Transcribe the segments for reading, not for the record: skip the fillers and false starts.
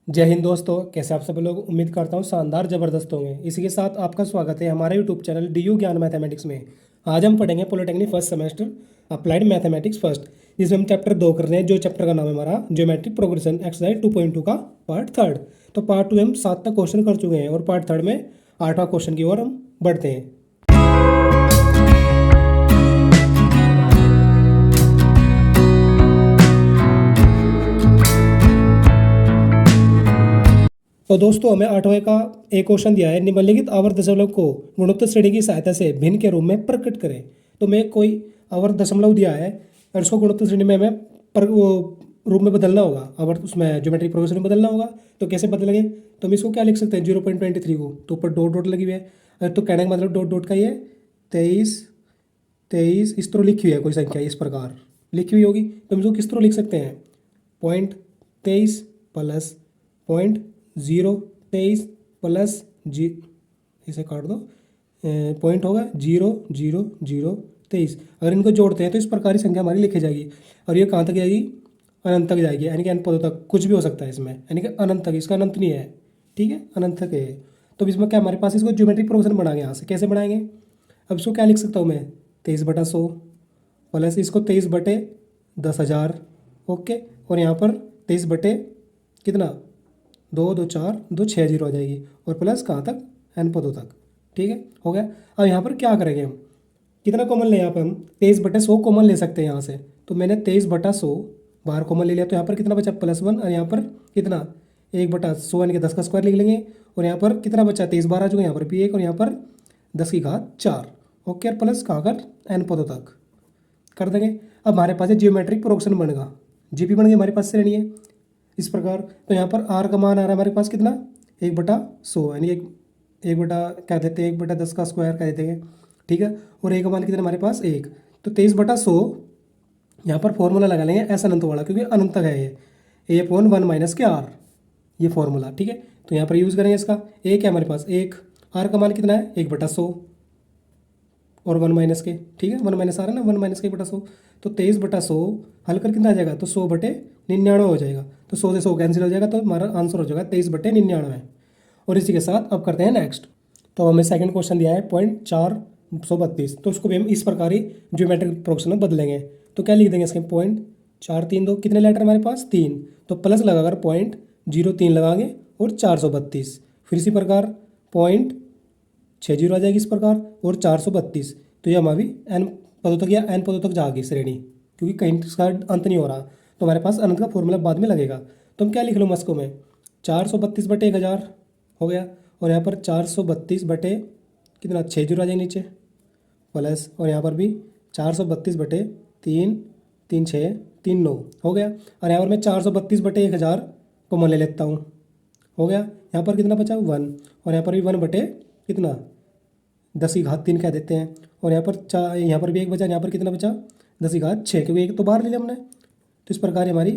जय हिंद दोस्तों, कैसे आप सब लोग। उम्मीद करता हूँ शानदार जबरदस्त होंगे। इसी के साथ आपका स्वागत है हमारे यूट्यूब चैनल डी यू ज्ञान मैथमेटिक्स में। आज हम पढ़ेंगे polytechnic first semester applied mathematics first, जिसमें हम चैप्टर 2 कर रहे हैं, जो चैप्टर का नाम है हमारा ज्योमेट्रिक प्रोग्रेशन एक्सरसाइज 2.2 का पार्ट थर्ड। तो पार्ट 2 में हम 7 तक क्वेश्चन कर चुके हैं और पार्ट थर्ड में 8वां क्वेश्चन की ओर हम बढ़ते हैं। तो दोस्तों, हमें 8वें का एक क्वेश्चन दिया है, निम्नलिखित आवर्त दशमलव को गुणोत्तर श्रेणी की सहायता से भिन्न के रूप में प्रकट करें। तो मैं कोई आवर्त दशमलव दिया है और उसको गुणोत्तर श्रेणी में हमें वो रूप में बदलना होगा, आवर्त उसमें ज्योमेट्रिक प्रोग्रेशन में बदलना होगा। तो कैसे बदलेंगे? तो हम इसको क्या लिख सकते हैं, 0.23 को तो ऊपर डॉट डॉट लगी हुई है, तो कहने का मतलब डॉट डॉट का ये 23 23 इस तरह लिखी हुई है, कोई संख्या इस प्रकार लिखी हुई होगी। तो हम इसको किस तरह लिख सकते हैं, 0.23 प्लस 0.23 प्लस जी, इसे काट दो, पॉइंट होगा 0.0023। अगर इनको जोड़ते हैं तो इस प्रकार की संख्या हमारी लिखी जाएगी और ये कहाँ तक जाएगी, अनंत तक जाएगी, यानी कि अनंत पदों तक। कुछ भी हो सकता है इसमें, यानी कि अनंत तक, इसका अनंत नहीं है, ठीक है, अनंत तक है। तो इसमें क्या हमारे पास, इसको ज्योमेट्रिक प्रोग्रेशन बनाएंगे। यहाँ से कैसे बनाएंगे? अब इसको क्या लिख सकता हूँ मैं, 23/100 प्लस इसको 23/10,000, ओके। और यहाँ पर 23 बटे कितना, 2 2 4 2 6 जीरो आ जाएगी, और प्लस कहाँ तक, एन पदों तक, ठीक है, हो गया। अब यहाँ पर क्या करेंगे हम, कितना कॉमन ले, यहाँ पर हम 23/100 कॉमन ले सकते हैं यहाँ से। तो मैंने 23/100 बाहर कॉमन ले लिया, तो यहाँ पर कितना बचा, +1, और यहाँ पर कितना 1/100, यानी कि 10 का स्क्वायर लिख लेंगे। और यहाँ पर कितना बचा, 23 बार आ चुके, यहाँ पर भी 1, और यहाँ पर 10⁴, ओके। और प्लस कहाँ कर, एन पदों तक कर देंगे। अब हमारे पास जियोमेट्रिक प्रोग्रेशन बनेगा, जीपी बन गई हमारे पास श्रेणी है इस प्रकार। तो यहाँ पर आर का मान आ रहा है हमारे पास कितना, 1/100, यानी 1 बटा क्या देते हैं, 1/10 का स्क्वायर कह देते हैं, ठीक है। और ए का मान कितना हमारे पास 1, तो 23/100 यहाँ पर फॉर्मूला लगा लेंगे एस अनंत वाला, क्योंकि अनंत तक है ये, A/1 - के आर, ये फॉर्मूला, ठीक है। तो यहाँ पर यूज़ करेंगे इसका। ए क्या हमारे पास 1, आर का मान कितना है 1/100 और 1 - के, ठीक है, 1 - आर है ना, 1 - के 1/100। तो 23/100 हल कर कितना आ जाएगा, तो 100/99 हो जाएगा। तो 100 से 100 कैंसिल हो जाएगा, तो हमारा आंसर हो जाएगा 23/99। और इसी के साथ अब करते हैं नेक्स्ट। तो हमें सेकंड क्वेश्चन दिया है 0.432, तो उसको भी हम इस प्रकार ही ज्योमेट्रिक प्रोग्रेशन में बदलेंगे। तो क्या लिख देंगे इसके, 0.432, कितने लेटर हमारे पास 3, तो प्लस लगाकर 0.03 लगाएंगे और 432, फिर इसी प्रकार 0.60 आ जाएगी इस प्रकार, और 432। तो ये हमारी एन पदों तक या एन पदों तक जाएगी श्रेणी, क्योंकि कहीं इसका अंत नहीं हो रहा। तो हमारे पास अनंत का फॉर्मूला बाद में लगेगा। तो हम क्या लिख लूँ मस्को में, 432/1000 हो गया, और यहाँ पर 432 बटे कितना 60 आ जाएगी नीचे, प्लस, और यहाँ पर भी 432/3 3 6 3 9 हो गया। और यहाँ पर मैं 432/1000 कॉमन ले लेता हूँ, हो गया। यहाँ पर कितना बचा 1, और यहाँ पर भी 1 बटे कितना 10⁻³ कह देते हैं। और यहाँ पर यहाँ पर भी 1 बचा, यहाँ पर कितना बचा 10�6, क्योंकि 1 तो बाहर ले लिया हमने। तो इस प्रकार हमारी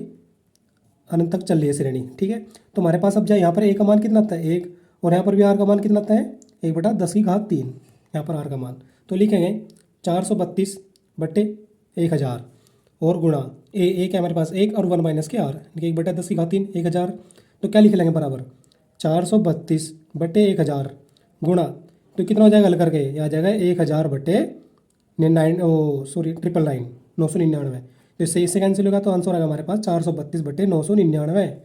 अनंत तक चल रही है श्रेणी, ठीक है। तो हमारे पास अब जाए, यहाँ पर ए का मान कितना आता है 1, और यहाँ पर भी आर का मान कितना आता है 1/10⁻³ यहाँ पर आर का मान। तो लिखेंगे 432/1000 और गुणा ए क्या हमारे पास 1 और 1 - के आर, 1/10⁻³ 1000। तो क्या लिख लेंगे बराबर 432/1000 गुणा, तो कितना हो जाएगा हल करके, यह आ जाएगा 999। तो इससे कैंसिल होगा, तो आंसर आएगा हमारे पास 432/999।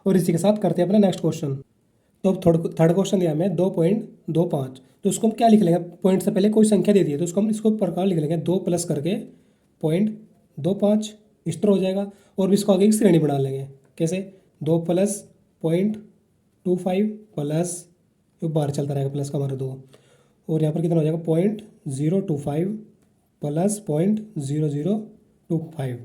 और इसी के साथ करते हैं अपना नेक्स्ट क्वेश्चन। तो अब थर्ड क्वेश्चन दिया हमें 2.25, तो उसको हम क्या लिख लेंगे, पॉइंट से पहले कोई संख्या दे दी है, तो उसको हम इसको प्रकार लिख लेंगे 2 प्लस करके 0.25, इस तरह हो जाएगा। और इसको आगे एक श्रेणी बना लेंगे, कैसे, 2 प्लस 0.25 प्लस, जो बाहर चलता रहेगा प्लस का हमारा 2, और यहाँ पर कितना हो जाएगा 0.025 प्लस 0.0025,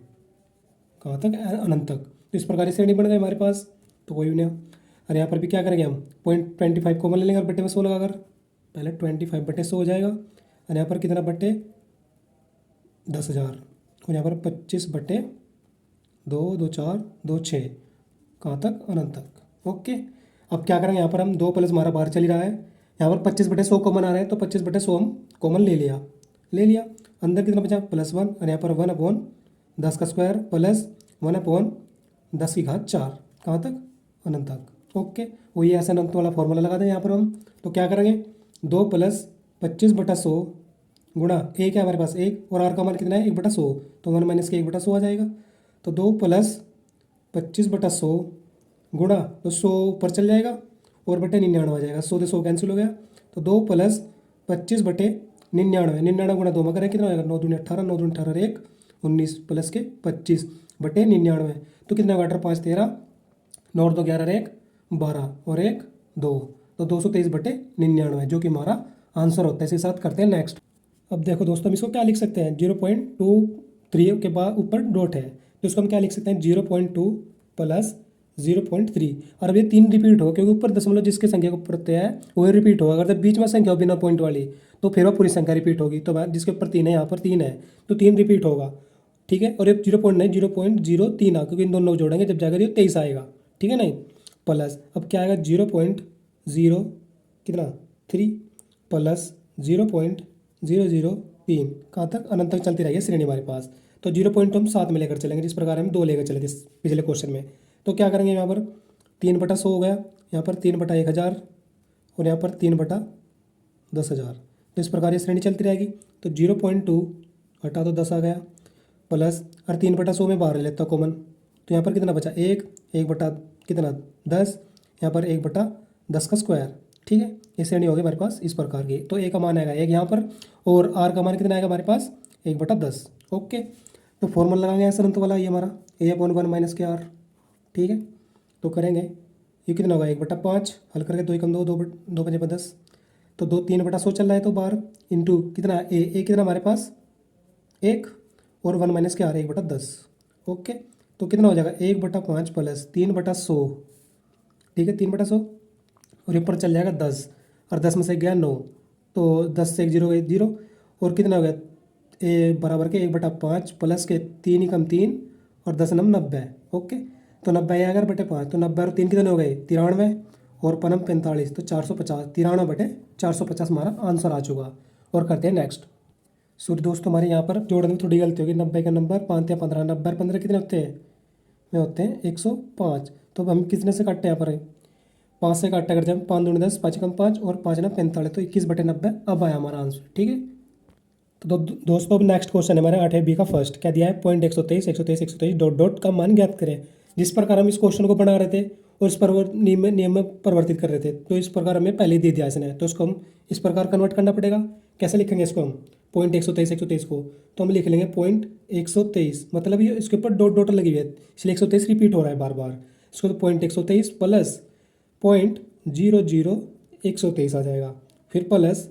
कहाँ तक, अनंत तक। तो इस प्रकार से नहीं बन गए हमारे पास, तो कोई नहीं। और यहाँ पर भी क्या करेंगे हम, 0.25 कॉमन ले लेंगे और बट्टे में 100 लगाकर, पहले 25/100 हो जाएगा, और यहाँ पर कितना बट्टे 10,000, और यहाँ पर 25/2 2 4 2 6, कहाँ तक, अनंत तक, ओके। अब क्या करेंगे, यहाँ पर हम 2 प्लस हमारा बाहर चल रहा है, यहाँ पर 25/100 कॉमन आ रहा है, तो 25/100 हम कॉमन ले लिया। अंदर कितना बचा +1, और यहाँ पर 1/10 का स्क्वायर प्लस 1/10⁴, कहाँ तक, अनंत तक, ओके, वही ऐसा अनंत वाला फॉर्मूला लगा दें यहाँ पर हम। तो क्या करेंगे, 2 प्लस 25/100 गुणा एक है हमारे पास एक, और आर का मान कितना है 1/100, तो 1 माइनस के 1/100 आ जाएगा। तो 2 प्लस 25/100 गुणा, तो 100 ऊपर चल जाएगा और बटे 99 आ जाएगा, 100 से 100 कैंसिल हो गया। तो 2 प्लस 25/99, 99 गुणा 2 में करें कितना हो जाएगा, 9 दूनी 18, 9 दूनी 18 1, 19 प्लस के 25/99, तो कितना होगा 18 5 13, 9 और 2 11 1 12 और 1 2, तो 223/99 जो कि हमारा आंसर होता है। इसके साथ करते हैं नेक्स्ट। अब देखो दोस्तों, हम इसको क्या लिख सकते हैं, 0.23 के बाद ऊपर डॉट है, तो इसको हम क्या लिख सकते हैं, 0.2 प्लस 0.3। और अब ये 3 रिपीट हो, क्योंकि ऊपर दशमलव जिसके संख्या को प्रत्यय है वही रिपीट होगा। अगर जब बीच में संख्या हो बिना पॉइंट वाली, तो फिर वो पूरी संख्या रिपीट होगी। तो जिसके ऊपर 3 है, यहाँ पर 3 है, तो 3 रिपीट होगा, ठीक है। और ये 0.03 आ, क्योंकि इन दोनों को जोड़ेंगे जब जाकर ये 23 आएगा, ठीक है नहीं। प्लस अब क्या आएगा, 0.0 कितना 3 प्लस 0.003, कहाँ तक, अनंत तक चलती रहेगी श्रेणी हमारे पास। तो 0 पॉइंट हम साथ में लेकर चलेंगे, जिस प्रकार हम 2 लेकर चले थे पिछले क्वेश्चन में। तो क्या करेंगे, यहाँ पर 3/100 हो गया, यहाँ पर 3/1000 और यहाँ पर 3/10,000। तो इस प्रकार ये श्रेणी चलती रहेगी। तो 0.2 हटा दो 10 आ गया, प्लस और 3/100 में बाहर ले लेता हूँ कॉमन, तो यहाँ पर कितना बचा 1 बटा कितना 10, यहाँ पर 1/10 का स्क्वायर, ठीक है। ये श्रेणी होगी हमारे पास इस प्रकार की। तो ए का मान आएगा 1 यहाँ पर, और आर का मान कितना आएगा हमारे पास 1/10। ओके, तो फॉर्मूला लगाएंगे ऐसा अनंत वाला, ये हमारा a/1 माइनस के आर, ठीक है। तो करेंगे, ये कितना होगा 1/5, हल करके 2 एकम 2, 2 5 10, तो 2 3/100 चल रहा है, तो बाहर इंटू कितना ए कितना हमारे पास 1, और 1 माइनस के आर 1/10। ओके, तो कितना हो जाएगा 1/5 प्लस 3/100, ठीक है 3/100, और ऊपर चल जाएगा 10, और 10 में से गया 9, तो 10 से 1 0 गए 0, और कितना हो गया ए बराबर के 1/5 प्लस के 3 एकम 3 और 10 नम 90। ओके, तो 90 अगर बटे 5, तो 90 और 3 कितने हो गए 93, और पनम 45, तो 450, 93/450 हमारा आंसर आ चुका। और करते हैं नेक्स्ट। सूर्य दोस्तों, हमारे यहाँ पर जोड़ने में थोड़ी गलती होगी, 90 का नंबर 5 या 15, 90 और 15 कितने होते हैं, में होते हैं 105। तो अब हम कितने से काटते हैं यहाँ पर 5 से काटते अगर जब 5 दूनी 10, 5 कम 5 और 5 ना 45, तो 21/90 अब आया हमारा आंसर, ठीक है। तो दोस्तों अब नेक्स्ट क्वेश्चन है हमारे 8 बी का फर्स्ट, क्या दिया है, पॉइंट 123 डॉट डॉट का मान ज्ञात करें। जिस प्रकार हम इस क्वेश्चन को बना रहे थे और इस पर नियम में परिवर्तित कर रहे थे, तो इस प्रकार हमें पहले ही दे दिया इसने, तो इसको हम इस प्रकार कन्वर्ट करना पड़ेगा। कैसे लिखेंगे इसको हम, पॉइंट 123 को, तो हम लिख लेंगे पॉइंट 123, मतलब ये इसके ऊपर डॉट डॉट लगी हुई है, इसलिए 123 रिपीट हो रहा है बार बार। इसको तो पॉइंट 123 प्लस पॉइंट 00 123 आ जाएगा, फिर प्लस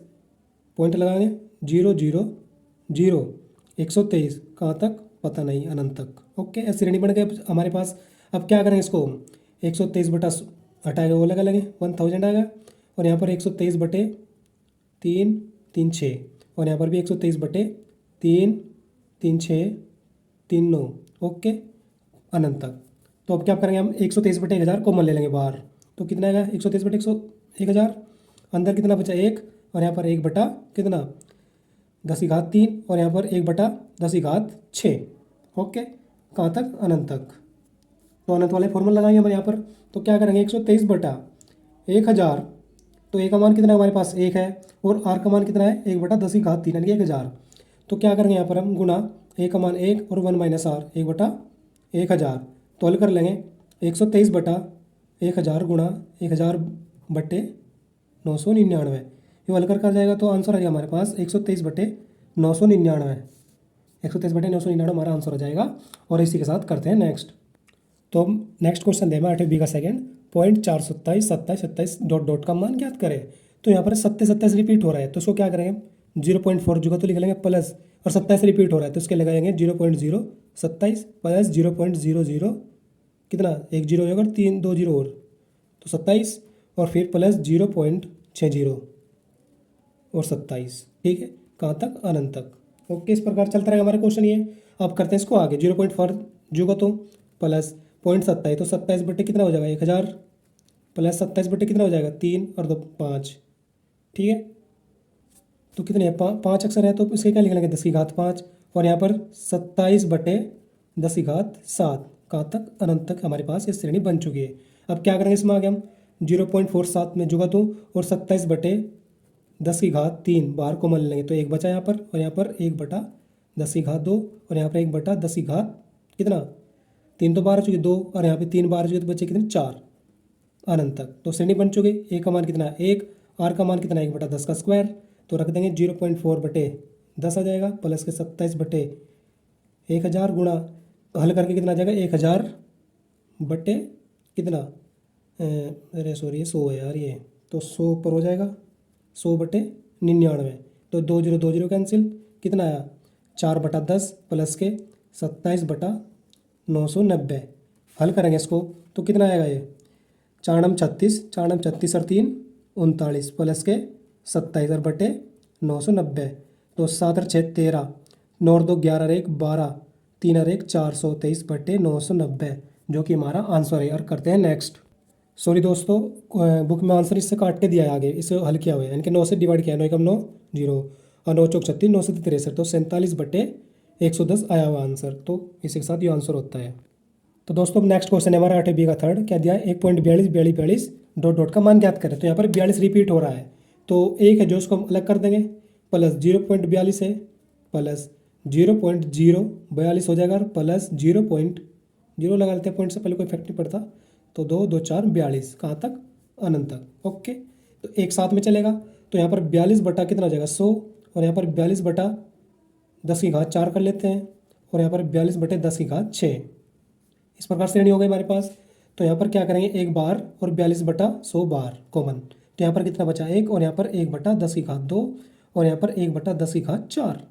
पॉइंट लगाएंगे 000 123, कहाँ तक पता नहीं, अनंत तक। ओके, ऐसी श्रेणी बन गई हमारे पास। अब क्या करेंगे इसको, 123 बटा हटाएगा वो लगा लेंगे 1000 आएगा, और यहाँ पर 123 बटे 3 3 6, और यहाँ पर भी 123 बटे 3 3 6 3 9। ओके, अनंत तक। तो अब क्या करेंगे हम, 123 बटे 1000 कॉमन ले लेंगे बाहर, तो कितना आएगा 123 बटे 1000, अंदर कितना बचा 1, और यहाँ पर 1 बटा कितना 10⁻3, और यहाँ पर 1/10⁻6। ओके, कहाँ तक, अनंत तक। तो अनंत वाले फॉर्मूला लगाएंगे हमारे यहाँ पर। तो क्या करेंगे 123 बटा 1000, तो ए का मान कितना है हमारे पास 1 है, और आर का मान कितना है 1/10⁻3 यानी कि 1000। तो क्या करेंगे यहाँ पर हम, गुना ए का मान 1 और 1 माइनस आर 1/1000, तो हल कर लेंगे 123 बटा 1000 गुणा 1000 बटे 999, ये हल कर जाएगा, तो आंसर आ जाएगा हमारे पास 123 बटे 999, 123 बटे 999 हमारा आंसर हो जाएगा। और इसी के साथ करते हैं नेक्स्ट। तो हम नेक्स्ट क्वेश्चन दे 8 बी का सेकंड, पॉइंट 427 27 27 डॉट डॉट का मान ज्ञात करें। तो यहाँ पर 27 रिपीट हो रहा है, तो इसको क्या करेंगे 0.4 जुगा तो लिख लेंगे प्लस, और 27 रिपीट हो रहा है तो इसके लगाएंगे 0.027 प्लस 0.00 कितना 1 0 होगा और 3 2 0 और, तो 27, और फिर प्लस 0.60 और 27, ठीक है, कहाँ तक, अनंत तक। ओके, इस प्रकार चलता रहेगा हमारे क्वेश्चन ये। अब करते हैं इसको आगे, 0.4 जुगा तो प्लस 0.27, तो 27 बटे कितना हो जाएगा 1000, प्लस 27 बटे कितना हो जाएगा 3 और 2 5, ठीक है। तो कितने हैं 5 अक्षर है, तो इसके क्या लिख लेंगे 10⁻5, और यहाँ पर 27 बटे 10⁻7, कहाँ तक, अनंत तक हमारे पास ये श्रेणी बन चुकी है। अब क्या करेंगे इसमें आगे हम 0.47 में जुगा दूँ और 27/10 की घात 3 बाहर को मान लेंगे तो एक बचा यहाँ पर, और यहाँ पर 1/10 की घात 2, और यहाँ पर 1/10 की घात कितना 3 तो बाहर आ चुकी 2, और यहाँ पे 3 बाहर आ चुकी तो बचे कितने 4 अनंत तक। तो श्रेणी बन चुकी। ए का मान कितना 1, आर का मान कितना 1/10 का स्क्वायर, तो रख देंगे 0.4/10 आ जाएगा प्लस के 27/1000 गुणा हल करके कितना आ जाएगा 1000 बटे कितना अरे सॉरी 100 है यार ये, तो 100 पर हो जाएगा 100/99। तो 20 कैंसिल, कितना आया 4/10 प्लस के 27/990। हल करेंगे इसको तो कितना आएगा ये 4×36, 4×36 और 3 39 प्लस के 27/990। तो 7 और 6 13, 9 और 2 11 और 1 12, 3 और 1 423/990 जो कि हमारा आंसर है। और करते हैं नेक्स्ट। सॉरी दोस्तों, बुक में आंसर इससे काट के दिया है आगे, इसे हल किया हुआ है, यानी कि 9 से डिवाइड किया है, 9 एकम 9 0 और 9 चौक 36, 9 से 63, तो 47/110 आया हुआ आंसर। तो इसी के साथ ये आंसर होता है। तो दोस्तों नेक्स्ट क्वेश्चन है हमारा 8 बी का थर्ड। क्या दिया है 1.42 42 42 डॉट डॉट का मान ज्ञात करें। तो यहाँ पर 42 रिपीट हो रहा है, तो एक है जो उसको हम अलग कर देंगे, प्लस 0.42 है प्लस 0.042 हो जाएगा, और प्लस 0.0 लगा लेते हैं, पॉइंट से पहले कोई इफेक्ट नहीं पड़ता। तो 2 2 4 42 कहाँ तक अनंत तक। ओके, तो एक साथ में चलेगा। तो यहाँ पर 42 बटा कितना हो जाएगा 100, और यहाँ पर 42/10 की घात 4 कर लेते हैं, और यहाँ पर 42/10 की घात 6। इस प्रकार श्रेणी हो गई हमारे पास। तो यहाँ पर क्या करेंगे 1 बार और 42/100 बार कॉमन, तो यहाँ पर कितना बचा 1, और यहाँ पर 1/10 की घात 2, और यहाँ पर 1/10 की घात 4।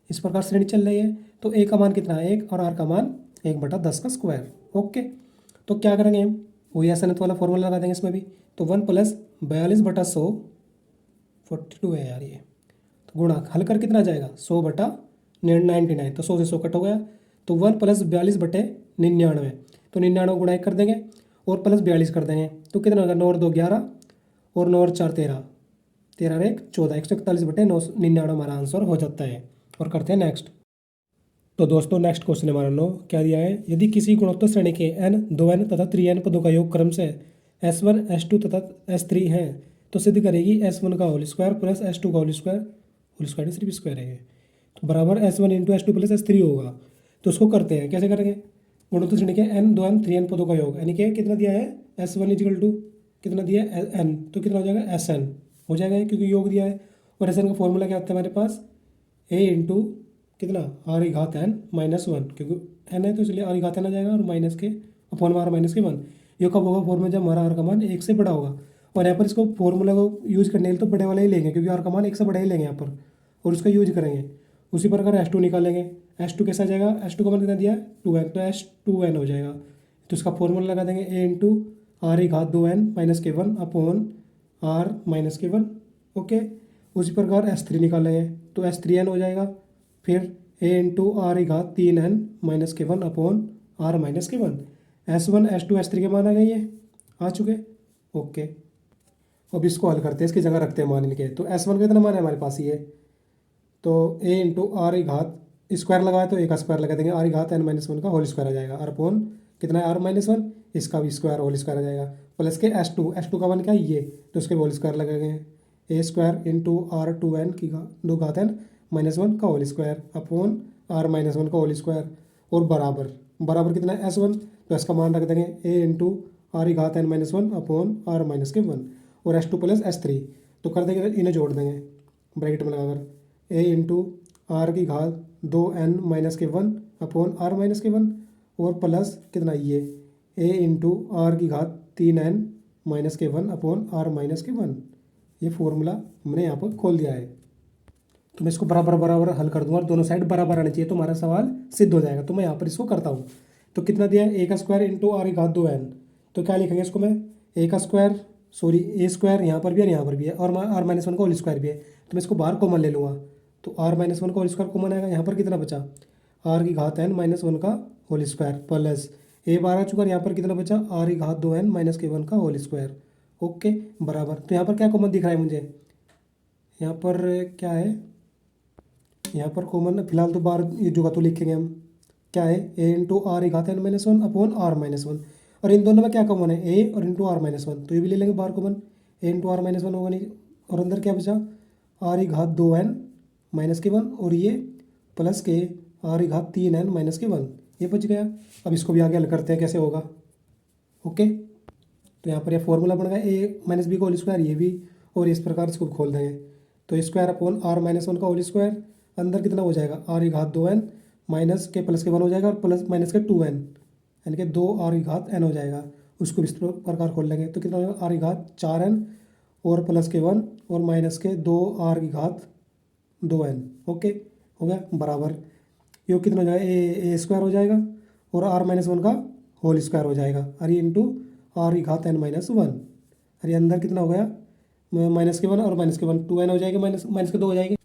इस प्रकार श्रेणी चल रही है। तो ए का मान कितना है 1, और आर का मान 1/10 का स्क्वायर। ओके, तो क्या करेंगे हम वही आसानत वाला फॉर्मूला लगा देंगे इसमें भी। तो 1 प्लस 42/100 42 है यार ये, तो गुणा हल कर कितना जाएगा 100/99, तो 100 से 100 कट हो गया। तो 1 प्लस 42/99, तो 99 गुणा 1 कर देंगे और प्लस 42 कर देंगे, तो कितना होगा 9 और 2 11 और 9 और 4 13, 13 और 1 14, 141/999 हमारा आंसर हो जाता है। और करते हैं नेक्स्ट। तो दोस्तों नेक्स्ट क्वेश्चन हमारा 9 क्या दिया है। यदि किसी गुणोत्तर श्रेणी के n 2n तथा 3n पदों का योग क्रम से S1 S2 तथा S3 है तो सिद्ध करेगी S1 का होल स्क्वायर प्लस S2 का होल स्क्वायर सिर्फ स्क्वायर है ये, तो बराबर S1 into S2 plus S3 होगा। तो उसको करते हैं, कैसे करेंगे गुणोत्तर श्रेणी के n 2n 3n पदों का योग, यानी कि कितना दिया है S1 इजिकल टू कितना दिया है n, तो कितना हो जाएगा SN हो जाएगा ये, क्योंकि योग दिया है। और SN का फॉर्मूला क्या आता है हमारे पास a इंटू कितना r⁻n-1, क्योंकि n है तो इसलिए r⁻n आ जाएगा, और माइनस के अपॉन r-1 ये कब होगा फॉर्मूला जब हमारा r का मान 1 से बड़ा होगा। और यहाँ पर इसको फॉर्मूला को यूज करने के लिए तो बड़े वाला ही लेंगे, क्योंकि r का मान 1 से बड़ा ही लेंगे यहाँ पर, और उसका यूज करेंगे। उसी प्रकार S2 निकालेंगे, S2 कैसा आ जाएगा, S2 का मान कितना दिया है 2n, तो S2n हो जाएगा। तो इसका फॉर्मूला लगा देंगे a into r⁻2n-1 upon r-1। Okay, उसी प्रकार S3 निकालेंगे, तो S3n हो जाएगा। फिर a into r⁻3n-1 upon r-1। S1 S2 S3 के मान आ गए, ये आ चुके। ओके, अब इसको हल करते हैं, इसकी जगह रखते हैं मान इनके। तो S1 का कितना मान है हमारे पास ये, तो a इंटू r⁻स्क्वायर लगाया तो a का स्क्वायर लगा देंगे, r⁻n-1 का होल स्क्वायर आ जाएगा, और अपॉन कितना है r-1 इसका भी स्क्वायर होल स्क्वायर आ जाएगा, प्लस के S2 का मान क्या है ये, तो उसके होल स्क्वायर लगाएंगे a स्क्वायर इंटू r2n-1 का होल स्क्वायर अपॉन r-1 का होल स्क्वायर, और बराबर कितना है S1, तो इसका मान रख देंगे a into r⁻n-1 upon r-1 और S2 प्लस S3। तो कर देंगे इन्हें जोड़ देंगे ब्रैकेट में लगाकर a into r⁻2n-1 upon r-1 और प्लस कितना ये a into r⁻3n-1 upon r-1। ये फॉर्मूला हमने यहाँ पर खोल दिया है। तो मैं इसको बराबर हल कर दूंगा, और दोनों साइड बराबर आनी चाहिए, तो हमारा सवाल सिद्ध हो जाएगा। तो मैं यहाँ पर इसको करता हूँ। तो कितना दिया है a का स्क्वायर इंटू r⁻2n, तो क्या लिखेंगे इसको मैं a का स्क्वायर सॉरी a स्क्वायर यहाँ पर भी है और यहाँ पर भी है, और r-1 का होल स्क्वायर भी है, तो मैं इसको बाहर कॉमन ले लूँगा। तो r-1 का होल स्क्वायर कॉमन आएगा, यहाँ पर कितना बचा r⁻n-1 का होल स्क्वायर प्लस a बाहर आ चुका, यहाँ पर कितना बचा r⁻2n-1 का होल स्क्वायर। ओके, बराबर। तो यहाँ पर क्या कॉमन दिख रहा है मुझे, यहाँ पर क्या है, यहाँ पर कॉमन फिलहाल तो बाहर ये जो तो लिखेंगे हम क्या है a into r⁻n-1 upon r-1। और इन दोनों में क्या कॉमन है, ए और इंटू आर माइनस वन, तो ये भी ले लेंगे बाहर common, a into r minus one होगा नहीं, और अंदर क्या बचा, आर की घात 2n माइनस के 1 और ये प्लस के आर की घात 3n माइनस के 1, ये बच गया। अब इसको भी आगे हल करते हैं कैसे होगा। ओके, तो यहाँ पर ये फॉर्मूला बन गया ए माइनस बी का होल स्क्वायर, ये भी, और इस प्रकार इसको खोल देंगे तो square upon r minus one का होल स्क्वायर, अंदर कितना हो जाएगा, आर की घात 2n माइनस के प्लस के 1 हो जाएगा और प्लस माइनस के 2n, यानी कि 2 आर की घात n हो जाएगा। उसको इस प्रकार खोल लेंगे तो कितना हो जाएगा, आर की घात 4n और प्लस के 1 और माइनस के 2 आर की घात 2n। ओके, हो गया बराबर, ये कितना हो जाएगा, ए स्क्वायर हो जाएगा और आर माइनस वन का होल स्क्वायर हो जाएगा, और ये इंटू आर की घात n माइनस वन, और ये अंदर कितना हो गया, माइनस के 1 और माइनस के 1 2n हो जाएगी, माइनस माइनस के 2 हो जाएगी,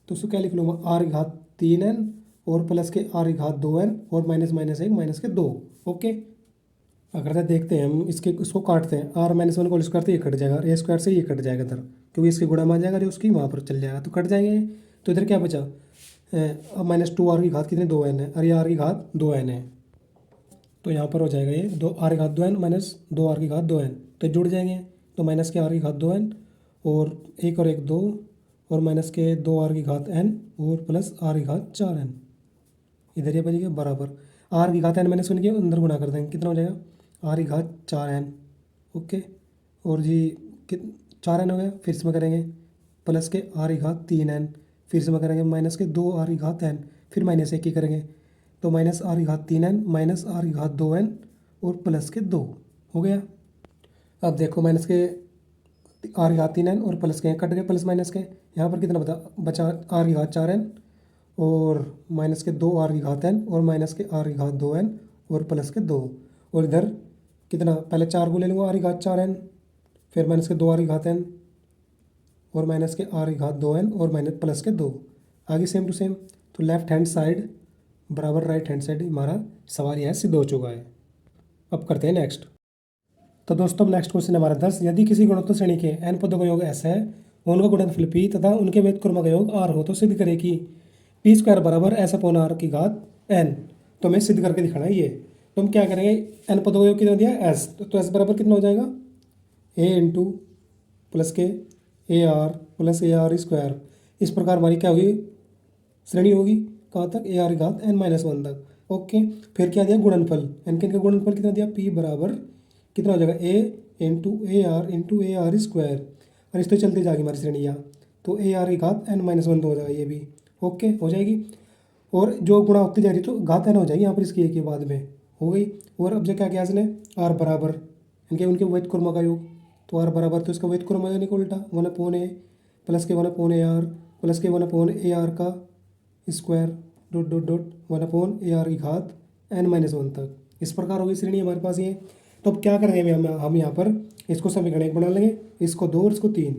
तो उसको क्या लिख लूँगा, आर की घात 3n और प्लस के आर की घात 2n और माइनस माइनस 1 माइनस के 2। ओके, अगर देखते हैं हम इसको काटते हैं, आर माइनस वन को होल स्क्वायर तो ये कट जाएगा, ए स्क्वायर से ये कट जाएगा इधर, क्योंकि इसके गुणा में आ जाएगा जो उसकी वहाँ पर चल जाएगा तो कट जाएंगे। तो इधर क्या बचा, अब माइनस 2 आर की घात कितनी 2n है, और ये आर की घात 2n है, तो यहाँ पर हो जाएगा ये 2 आर की घात 2n माइनस 2 आर की घात 2n, तो जुड़ जाएंगे, तो माइनस के आर की घात 2n और एक और एक 2 और माइनस के 2 आर की घात n और प्लस आर की घात 4n, इधर ये बचेगा बराबर, आर की घात n माइनस वन के अंदर गुणा कर देंगे, कितना हो जाएगा, आर की घात 4n। ओके, और जी 4n हो गया, फिर से में करेंगे प्लस के आर की घात 3n, फिर से में करेंगे माइनस के 2 आर की घात n, फिर माइनस एक ही करेंगे, तो माइनस आर की घात 3n माइनस आर की घात 2n और प्लस के 2 हो गया। अब देखो माइनस के आर की घात 3n और प्लस के कट गए, प्लस माइनस के, यहाँ पर कितना बचा आर की घात 4n और माइनस के 2 आर की घात n और माइनस के आर की घात 2n और प्लस के 2, और इधर कितना, पहले 4 को ले लूँगा आर की घात 4n, फिर माइनस के 2 आर की घात n और माइनस के आर की घात 2n और माइनस प्लस के 2, आगे सेम टू सेम, तो लेफ्ट हैंड साइड बराबर राइट हैंड साइड, हमारा सवाल यह सिद्ध हो चुका है। अब करते हैं नेक्स्ट। तो दोस्तों नेक्स्ट क्वेश्चन हमारा 10, यदि किसी गुणोत्तर श्रेणी के n पदों का योग s है, उनका गुणनफल p तथा उनके व्युत्क्रम का योग r हो, तो सिद्ध करें कि p स्क्वायर बराबर s अपॉन r की घात n। तो हमें सिद्ध करके दिखाना है ये, तो हम क्या करेंगे, n पदों का योग कितना दिया s, तो s बराबर कितना हो जाएगा, a इंटू प्लस के A R plus A R square, इस प्रकार हमारी क्या होगी श्रेणी होगी, कहाँ तक, ए आर की घात n माइनस वन तक। ओके, फिर क्या दिया गुणनफल, n के गुणनफल कितना दिया, p बराबर कितना हो जाएगा, a into A R square, और इस तो चलते जाएगी हमारी श्रेणियाँ, तो ए आर की घात n माइनस वन तो हो जाएगा ये भी। ओके, हो जाएगी, और जो गुणा होती जा रही तो घात n हो जाएगी यहाँ पर इसकी एक के बाद में, हो गई। और अब जो क्या किया इसने, r बराबर इनके उनके व्युत्क्रम का योग, तो r बराबर तो इसका व्युत्क्रम हो जाएगा उल्टा 1 अपॉन ए प्लस के 1 अपॉन ए आर प्लस के 1 अपॉन ए आर का square dot dot dot 1 upon A R की घात n माइनस वन तक, इस प्रकार होगी श्रेणी हमारे पास ये। तो अब क्या करेंगे हम यहाँ पर इसको समीकरण एक बना लेंगे, इसको 2 और इसको 3,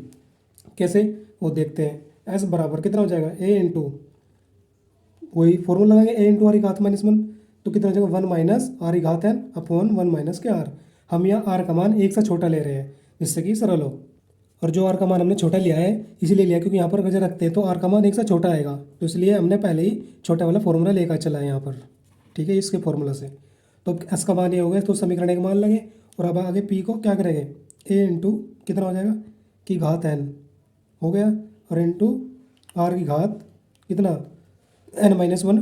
कैसे वो देखते हैं। s बराबर कितना हो जाएगा, a इंटू वही फॉर्मूला लगाएंगे, a इंटू आर की घात माइनस वन, तो कितना हो जाएगा 1 माइनस आर की घात n अपॉन 1 माइनस के r। हम यहाँ r का मान एक से छोटा ले रहे हैं जिससे कि सरल हो, और जो r का मान हमने छोटा लिया है इसीलिए लिया क्योंकि यहाँ पर अगर रखते हैं तो r का मान एक से छोटा आएगा, तो इसलिए हमने पहले ही छोटा वाला फॉर्मूला लेकर चला है यहाँ पर, ठीक है, इसके फॉर्मूला से। तो s का मान ये हो गया, तो समीकरण एक मान लगे, और अब आगे p को क्या करेंगे, a इंटू कितना हो जाएगा की घात n हो गया, और इंटू r की घात कितना n माइनस वन।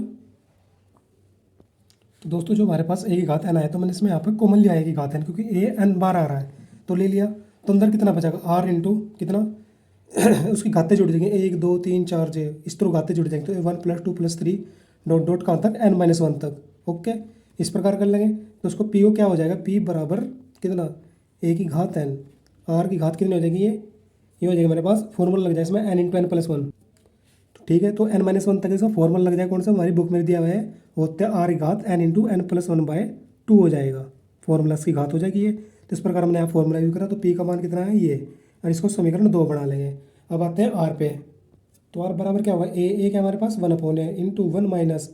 तो दोस्तों जो हमारे पास a की घात n आया, तो मैंने इसमें यहाँ पर कॉमन लिया है a की घात n, क्योंकि a n बार आ रहा है तो ले लिया, तो अंदर कितना बचेगा r इंटू कितना उसकी घातें जुड़ जाएंगे 1 2 3 4 जे, इस तरह घातें जुड़ जाएंगे, तो 1 प्लस 2 प्लस 3 डॉट डॉट कहाँ तक n माइनस वन तक। ओके, इस प्रकार कर लेंगे, तो उसको p को क्या हो जाएगा, p बराबर कितना a की घात n, r की घात कितनी हो जाएगी, ये हो जाएगा मेरे पास फॉर्मूला लग जाएगा इसमें n into n plus one, ठीक है, तो n माइनस वन तक इसका फॉर्मूला लग जाएगा, कौन सा हमारी बुक में दिया हुआ है, होता है r की घात n into n plus one bye 2 हो जाएगा, फॉर्मूला इसकी घात हो जाएगी ये। तो इस प्रकार हमने यहाँ फॉर्मूला यूज करा, तो p का मान कितना है ये, और इसको समीकरण 2 बना लेंगे। अब आते हैं r पे, तो r बराबर क्या होगा, a क्या हमारे पास 1 अपॉन है इंटू 1 माइनस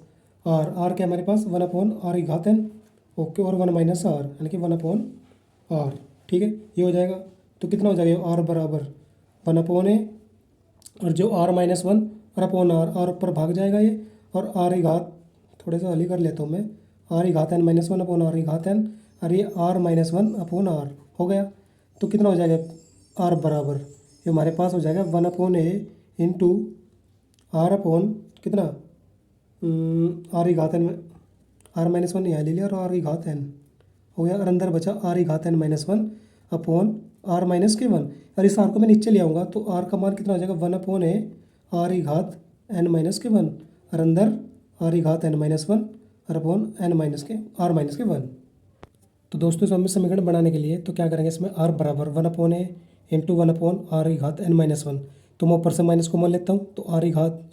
r क्या हमारे पास 1 अपॉन r की घात n, ओके, और 1 माइनस r यानी कि 1 अपॉन r, ठीक है, ये हो जाएगा। तो कितना हो जाएगा, r बराबर 1 अपॉन a, और जो r माइनस वन और अपॉन r ऊपर भाग जाएगा ये, और r की घात थोड़े सा हल ही कर लेता हूँ मैं, r की घात n minus one upon r की घात n, और ये r minus one upon r हो गया। तो कितना हो जाएगा आर बराबर, ये हमारे पास हो जाएगा 1/a आर अपॉन कितना आर की घात एन, आर माइनस वन यहाँ ले लिया और आर की घात एन हो गया, और अंदर बचा आर की घात n minus one upon r minus के वन। और इस आर को मैं नीचे ले आऊँगा तो आर का मान कितना हो जाएगा 1/a आर की घात एन माइनस के वन, और अंदर आर की घात एन माइनस वन और अपॉन एन माइनस के आर माइनस के वन। तो दोस्तों इसमें समीकरण बनाने के लिए तो क्या करेंगे, इसमें आर बराबर 1/a इंटू 1/आर की घात एन माइनस वन। तो मैं ऊपर से माइनस कॉमन लेता हूँ तो आर की घात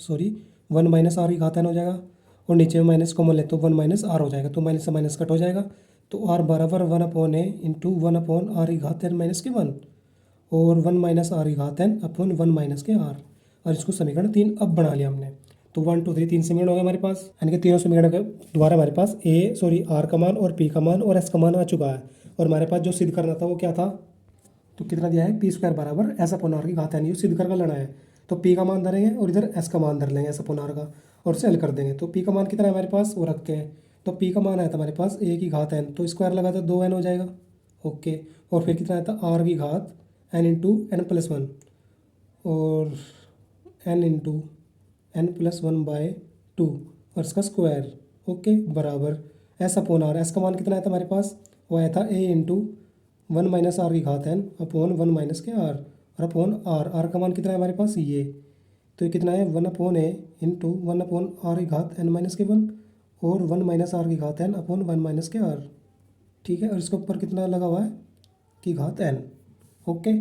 1 माइनस आर की घात एन हो जाएगा, और नीचे में माइनस कॉमन लेता हूँ 1 माइनस आर हो जाएगा, तो माइनस से माइनस कट हो जाएगा। तो आर बराबर 1/a इंटू 1/आर की घात एन माइनस के वन, और 1 माइनस आर की घात एन अपॉन 1 माइनस के आर। और इसको समीकरण 3 अब बना लिया हमने। तो 1 2 3 तीन समीकरण हो गए हमारे पास, यानी कि तीनों समीकरण के द्वारा हमारे पास आर का मान और पी का मान और एस का मान आ चुका है। और हमारे पास जो सिद्ध करना था वो क्या था, तो कितना दिया है पी स्क्वायर बराबर एस अपॉन आर की घात एन, ये सिद्ध करके लेना है। तो पी का मान धरेंगे और इधर एस का मान धर लेंगे एस अपॉन आर का, और इसे हल कर देंगे। तो पी का मान कितना है हमारे पास वो रखते हैं। तो पी का मान आया था हमारे पास ए की घात एन, तो स्क्वायर लगा तो 2n हो जाएगा। ओके, और फिर कितना आया था आर की घात N into N plus one, और N into N plus one by two, और इसका स्क्वायर। ओके, बराबर एस अपॉन आर, एस का मान कितना आया था हमारे पास, वो आया था ए इंटू 1 माइनस आर की घात एन अपॉन 1 माइनस के आर, और अपॉन आर, आर का मान कितना है हमारे पास ये, तो ये कितना है 1/a इंटू 1 आर की घात एन माइनस के वन, और 1 माइनस आर की घात एन अपॉन 1 माइनस के आर। ठीक है, और इसके ऊपर कितना लगा हुआ है की घात एन। ओके,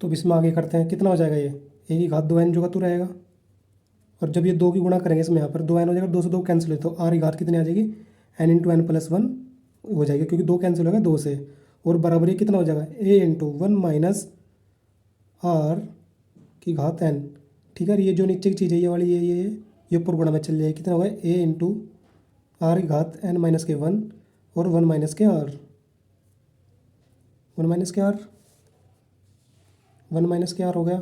तो अब इसमें आगे करते हैं, कितना हो जाएगा ये ए की घात 2n जो का तो रहेगा, और जब ये 2 की गुणा करेंगे इसमें यहाँ पर 2n हो जाएगा, 2 से 2 कैंसिल है, तो आर की घात कितनी आ जाएगी n into N plus one हो जाएगी, क्योंकि 2 कैंसिल होगा 2 से, और बराबर ये कितना हो जाएगा ए इंटू 1 माइनस आर की घात एन। ठीक है, ये जो नीचे की चीज़ है ये वाली ये ऊपर गुणा में चल जाएगी, कितना होगा ए इंटू आर की घात एन माइनस के वन, और 1 माइनस के आर, 1 माइनस के आर, 1 माइनस के आर हो गया,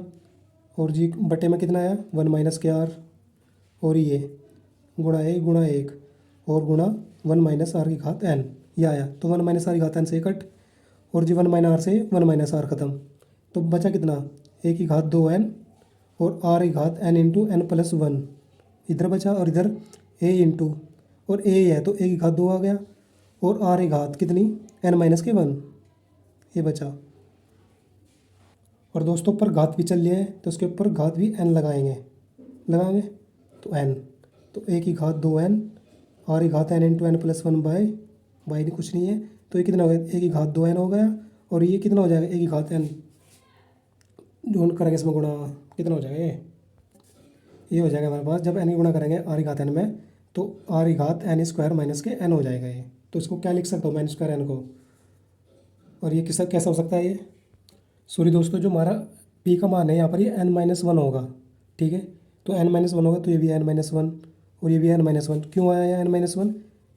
और जी बटे में कितना आया 1 माइनस के आर, और ये गुणा ए गुणा एक, और गुणा 1 माइनस आर की घात एन, ये आया। तो 1 माइनस आर की घात एन से कट, और जी 1 माइनस आर से 1 माइनस आर खत्म, तो बचा कितना ए की घात 2n और आर की घात n into N plus one इधर बचा, और इधर ए इंटू, और ए है तो ए की घात 2 आ गया, और आर की घात कितनी n माइनस के वन, ये बचा। और दोस्तों ऊपर घात भी चल रही है तो उसके ऊपर घात भी n लगाएंगे तो n, तो ए की घात 2n आर की घात n into N plus one by नहीं कुछ नहीं है, तो ये कितना हो गया ए की घात 2n हो गया, और ये कितना हो जाएगा ए की घात n जो करेंगे इसमें गुणा, कितना हो जाएगा ये हो जाएगा हमारे पास, जब n की गुणा करेंगे आर की घात n में तो आर की घात एन स्क्वायर माइनस के n हो जाएगा ये। तो इसको क्या लिख सकता हूँ मैं स्क्वायर एन को, और ये किसा कैसा हो सकता है ये, सॉरी दोस्तों जो हमारा पी का मान है यहाँ पर ये n माइनस वन होगा। ठीक है, तो n माइनस वन होगा, तो ये भी n माइनस वन और ये भी n माइनस वन। क्यों आया है n माइनस वन,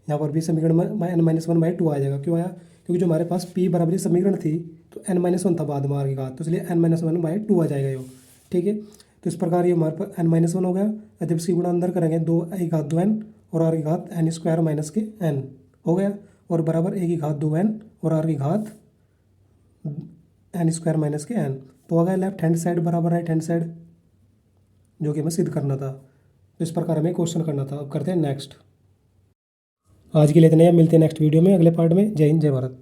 यहाँ पर भी समीकरण में n minus one by two आ जाएगा। क्यों आया, क्योंकि जो हमारे पास p बराबर समीकरण थी तो n माइनस वन था बाद में आर की घात, तो इसलिए n minus one by two आ जाएगा ये। ठीक है, तो इस प्रकार ये हमारे पास n माइनस वन हो गया, जब इसकी गुणा अंदर करेंगे दो ए की घात 2n और आर की घात n स्क्वायर माइनस के n हो गया, और बराबर ए की घात 2n और आर की घात एन स्क्वायर माइनस के एन। तो आ गया लेफ्ट हैंड साइड बराबर राइट हैंड साइड, जो कि हमें सिद्ध करना था। तो इस प्रकार हमें क्वेश्चन करना था। अब करते हैं नेक्स्ट। आज के लिए इतने, मिलते हैं नेक्स्ट वीडियो में अगले पार्ट में। जय हिंद जय भारत।